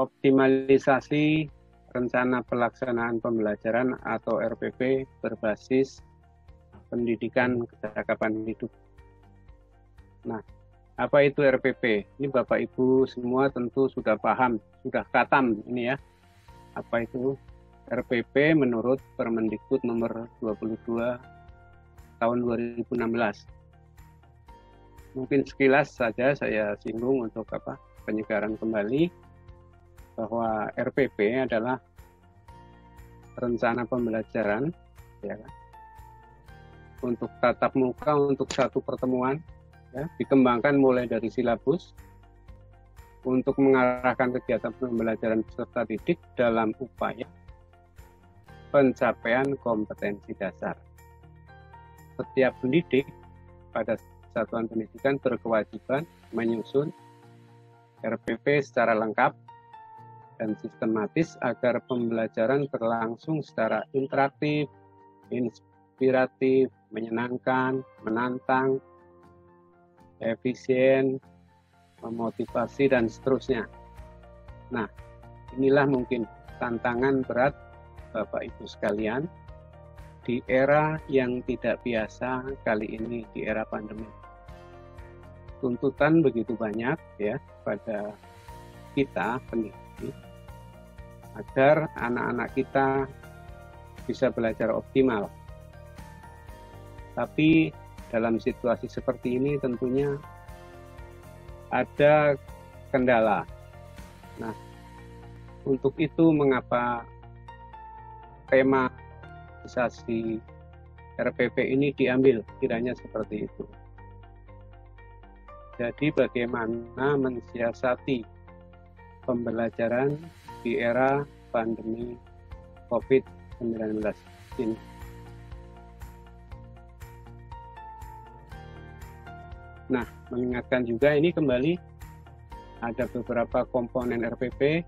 optimalisasi rencana pelaksanaan pembelajaran atau RPP berbasis pendidikan kecakapan hidup. Nah, apa itu RPP? Ini Bapak Ibu semua tentu sudah paham, sudah khatam ini ya. Apa itu RPP menurut Permendikbud nomor 22 tahun 2016. Mungkin sekilas saja saya singgung untuk penyegaran kembali bahwa RPP adalah rencana pembelajaran ya, untuk tatap muka untuk satu pertemuan ya, dikembangkan mulai dari silabus untuk mengarahkan kegiatan pembelajaran peserta didik dalam upaya pencapaian kompetensi dasar. Setiap pendidik pada satuan pendidikan berkewajiban menyusun RPP secara lengkap dan sistematis agar pembelajaran berlangsung secara interaktif, inspiratif, menyenangkan, menantang, efisien, memotivasi, dan seterusnya. Nah, inilah mungkin tantangan berat Bapak Ibu sekalian di era yang tidak biasa kali ini, di era pandemi. Tuntutan begitu banyak ya pada kita pendidik agar anak-anak kita bisa belajar optimal. Tapi dalam situasi seperti ini tentunya ada kendala. Nah, untuk itu mengapa tema realisasi RPP ini diambil kiranya seperti itu. Jadi bagaimana mensiasati pembelajaran di era pandemi COVID-19 ini. Nah, mengingatkan juga ini kembali ada beberapa komponen RPP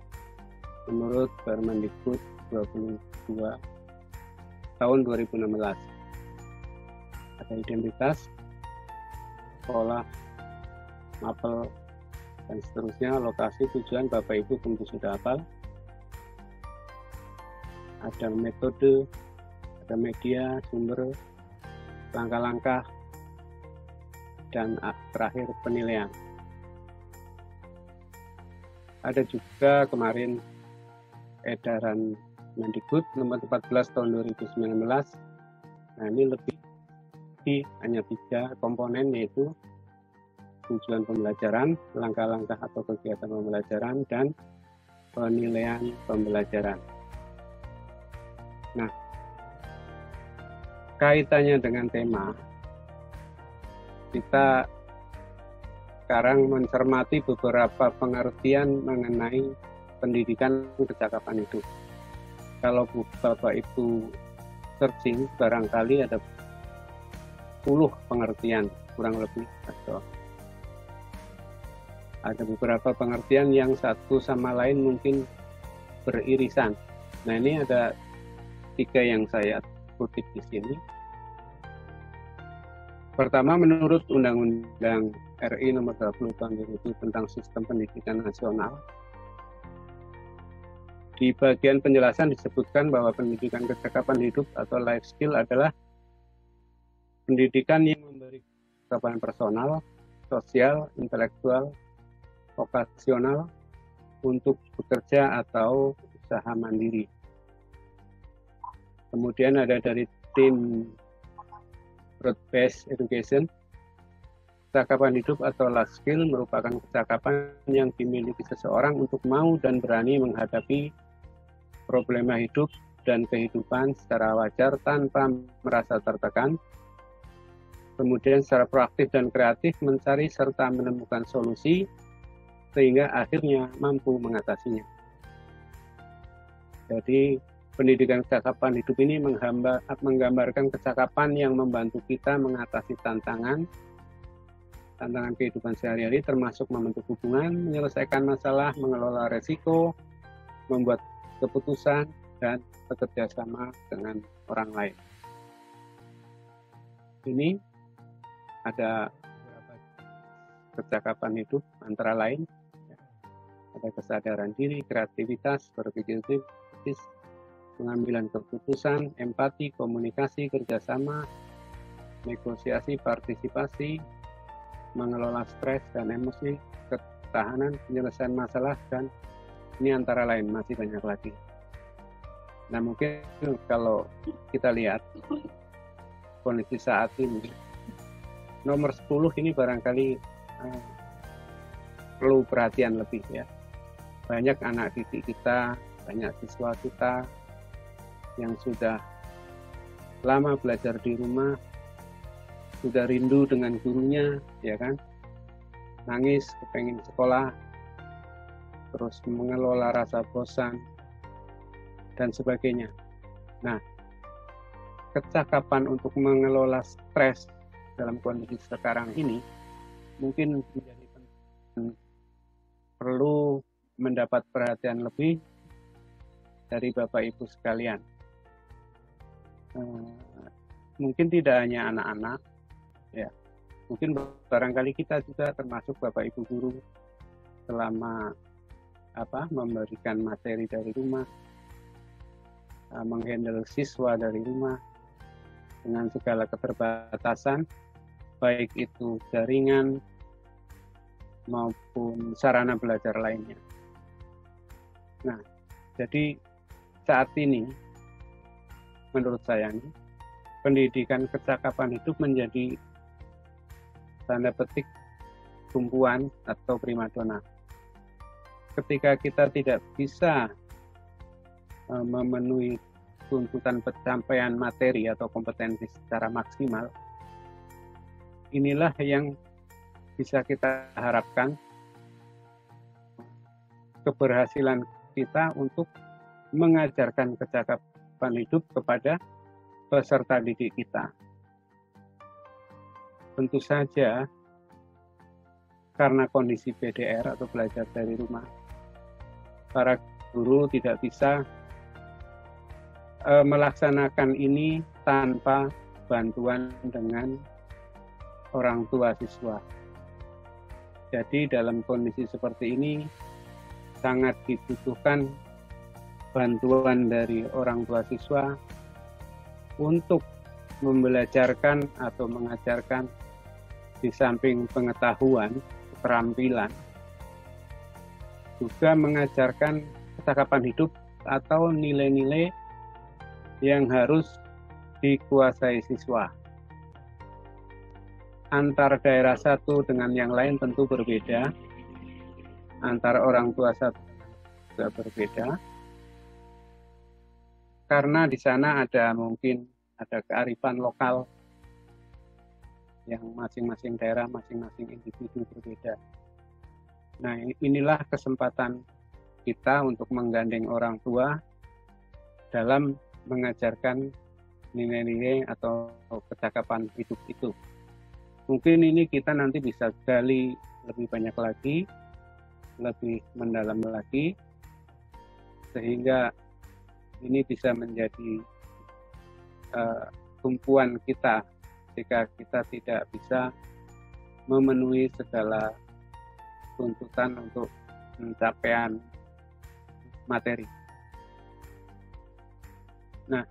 menurut Permendikbud 22 tahun 2016. Ada identitas, sekolah, mapel, dan seterusnya, lokasi, tujuan, Bapak Ibu tentu sudah hafal. Ada metode, ada media, sumber, langkah-langkah, dan terakhir penilaian. Ada juga kemarin edaran Mendikbud nomor 14 tahun 2019. Nah, ini lebih hanya 3 komponen, yaitu tujuan pembelajaran, langkah-langkah atau kegiatan pembelajaran, dan penilaian pembelajaran. Nah, kaitannya dengan tema, kita sekarang mencermati beberapa pengertian mengenai pendidikan kecakapan hidup. Kalau Bapak Ibu searching, barangkali ada 10 pengertian kurang lebih, atau ada beberapa pengertian yang satu sama lain mungkin beririsan. Nah, ini ada 3 yang saya kutip di sini. Pertama, menurut Undang-Undang RI nomor 20 tahun 2000 tentang Sistem Pendidikan Nasional, di bagian penjelasan disebutkan bahwa pendidikan kecakapan hidup atau life skill adalah pendidikan yang memberi kecakapan personal, sosial, intelektual, vokasional untuk bekerja atau usaha mandiri. Kemudian ada dari tim Broad-Based Education, kecakapan hidup atau life skill merupakan kecakapan yang dimiliki seseorang untuk mau dan berani menghadapi problema hidup dan kehidupan secara wajar tanpa merasa tertekan, kemudian secara proaktif dan kreatif mencari serta menemukan solusi sehingga akhirnya mampu mengatasinya. Jadi pendidikan kecakapan hidup ini menggambarkan kecakapan yang membantu kita mengatasi tantangan kehidupan sehari-hari, termasuk membentuk hubungan, menyelesaikan masalah, mengelola resiko, membuat keputusan, dan bekerja sama dengan orang lain. Ini ada beberapa kecakapan hidup, antara lain ada kesadaran diri, kreativitas, berpikir kritis, pengambilan keputusan, empati, komunikasi, kerjasama, negosiasi, partisipasi, mengelola stres dan emosi, ketahanan, penyelesaian masalah, dan ini antara lain, masih banyak lagi. Nah, mungkin kalau kita lihat kondisi saat ini, nomor 10 ini barangkali perlu perhatian lebih ya. Banyak anak didik kita, banyak siswa kita yang sudah lama belajar di rumah, sudah rindu dengan gurunya, ya kan? Nangis, kepengen sekolah, terus mengelola rasa bosan, dan sebagainya. Nah, kecakapan untuk mengelola stres dalam kondisi sekarang ini mungkin menjadi penting, perlu mendapat perhatian lebih dari Bapak Ibu sekalian. Mungkin tidak hanya anak-anak, ya, mungkin barangkali kita juga termasuk Bapak Ibu guru selama memberikan materi dari rumah, menghandle siswa dari rumah dengan segala keterbatasan, baik itu jaringan maupun sarana belajar lainnya. Nah, jadi saat ini menurut saya pendidikan kecakapan hidup menjadi tanda petik tumpuan atau primadona. Ketika kita tidak bisa memenuhi tuntutan pencapaian materi atau kompetensi secara maksimal, inilah yang bisa kita harapkan keberhasilan kita untuk mengajarkan kecakapan hidup kepada peserta didik kita. Tentu saja karena kondisi PDR atau belajar dari rumah, para guru tidak bisa melaksanakan ini tanpa bantuan dengan orang tua siswa. Jadi dalam kondisi seperti ini sangat dibutuhkan bantuan dari orang tua siswa untuk membelajarkan atau mengajarkan di samping pengetahuan, keterampilan, juga mengajarkan kecakapan hidup atau nilai-nilai yang harus dikuasai siswa. Antar daerah satu dengan yang lain tentu berbeda, antara orang tua satu juga berbeda, karena di sana mungkin ada kearifan lokal yang masing-masing daerah, masing-masing individu berbeda. Nah, inilah kesempatan kita untuk menggandeng orang tua dalam mengajarkan nilai-nilai atau kecakapan hidup itu. Mungkin ini kita nanti bisa gali lebih banyak lagi, lebih mendalam lagi, sehingga ini bisa menjadi tumpuan kita jika kita tidak bisa memenuhi segala tuntutan untuk pencapaian materi. Nah,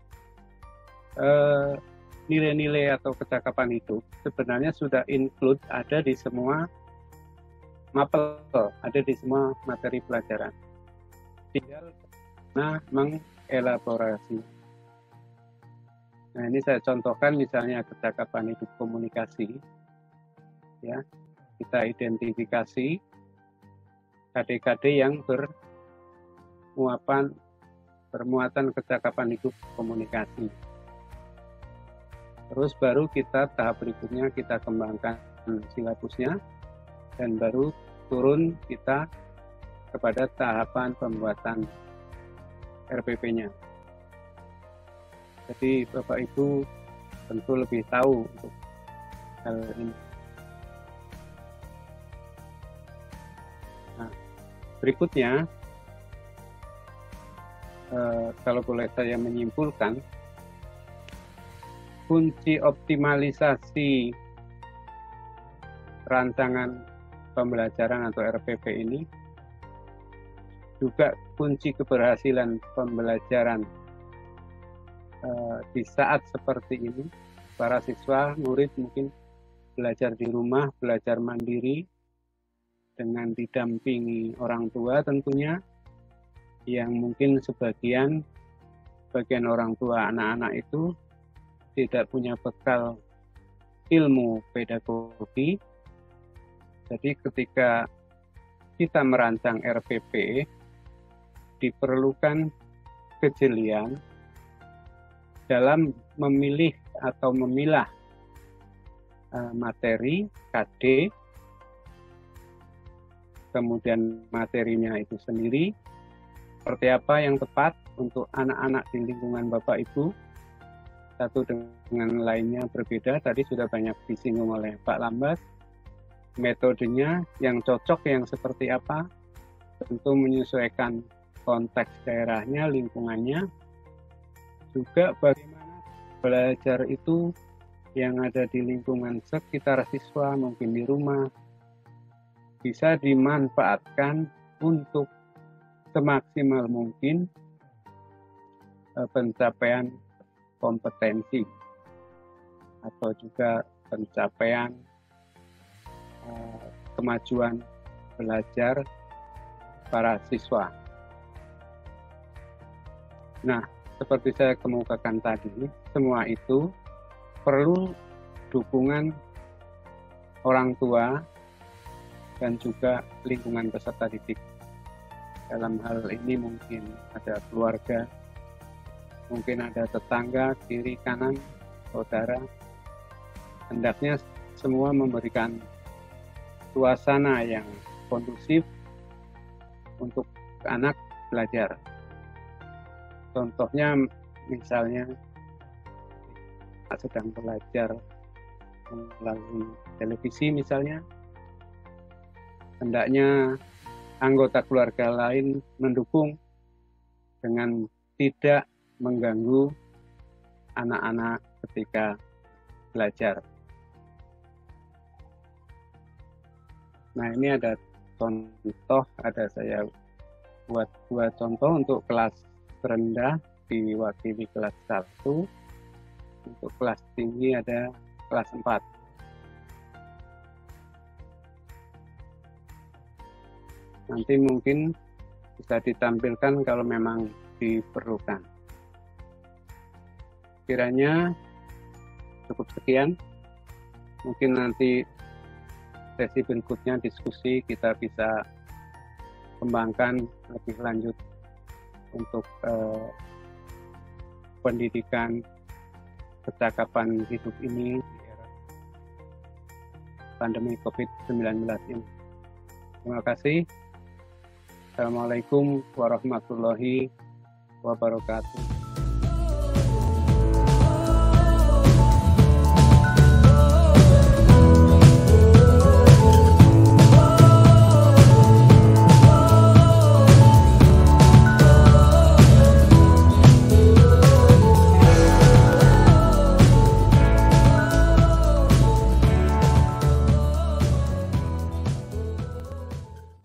nilai-nilai atau kecakapan hidup sebenarnya sudah include, ada di semua mapel, ada di semua materi pelajaran. Tinggal mengelaborasi. Nah, ini saya contohkan misalnya kecakapan hidup komunikasi. Ya, kita identifikasi KD-KD yang bermuatan kecakapan hidup komunikasi. Terus baru kita tahap berikutnya kita kembangkan silabusnya, dan baru turun kita kepada tahapan pembuatan RPP-nya. Jadi Bapak Ibu tentu lebih tahu untuk hal ini. Nah, berikutnya kalau boleh saya menyimpulkan, kunci optimalisasi rancangan pembelajaran atau RPP ini juga kunci keberhasilan pembelajaran di saat seperti ini. Para siswa, murid mungkin belajar di rumah, belajar mandiri dengan didampingi orang tua tentunya, yang mungkin sebagian orang tua anak-anak itu tidak punya bekal ilmu pedagogi. Jadi ketika kita merancang RPP, diperlukan kejelian dalam memilih atau memilah materi KD, kemudian materinya itu sendiri, seperti apa yang tepat untuk anak-anak di lingkungan Bapak Ibu, satu dengan lainnya berbeda. Tadi sudah banyak disinggung oleh Pak Lambas. Metodenya yang cocok yang seperti apa, tentu menyesuaikan konteks daerahnya, lingkungannya. Juga bagaimana belajar itu yang ada di lingkungan sekitar siswa, mungkin di rumah, bisa dimanfaatkan untuk semaksimal mungkin pencapaian kompetensi atau juga pencapaian kemajuan belajar para siswa. Nah, seperti saya kemukakan tadi, semua itu perlu dukungan orang tua dan juga lingkungan peserta didik. Dalam hal ini mungkin ada keluarga, mungkin ada tetangga, kiri, kanan, saudara. Hendaknya semua memberikan suasana yang kondusif untuk anak belajar. Contohnya misalnya sedang belajar melalui televisi misalnya, hendaknya anggota keluarga lain mendukung dengan tidak mengganggu anak-anak ketika belajar. Nah, ini ada contoh, saya buat dua contoh untuk kelas rendah diwakili kelas 1, untuk kelas tinggi ada kelas 4. Nanti mungkin bisa ditampilkan kalau memang diperlukan. Kiranya cukup sekian. Mungkin nanti sesi berikutnya diskusi kita bisa kembangkan lebih lanjut untuk pendidikan percakapan hidup ini di era pandemi COVID-19 ini. Terima kasih. Assalamualaikum warahmatullahi wabarakatuh.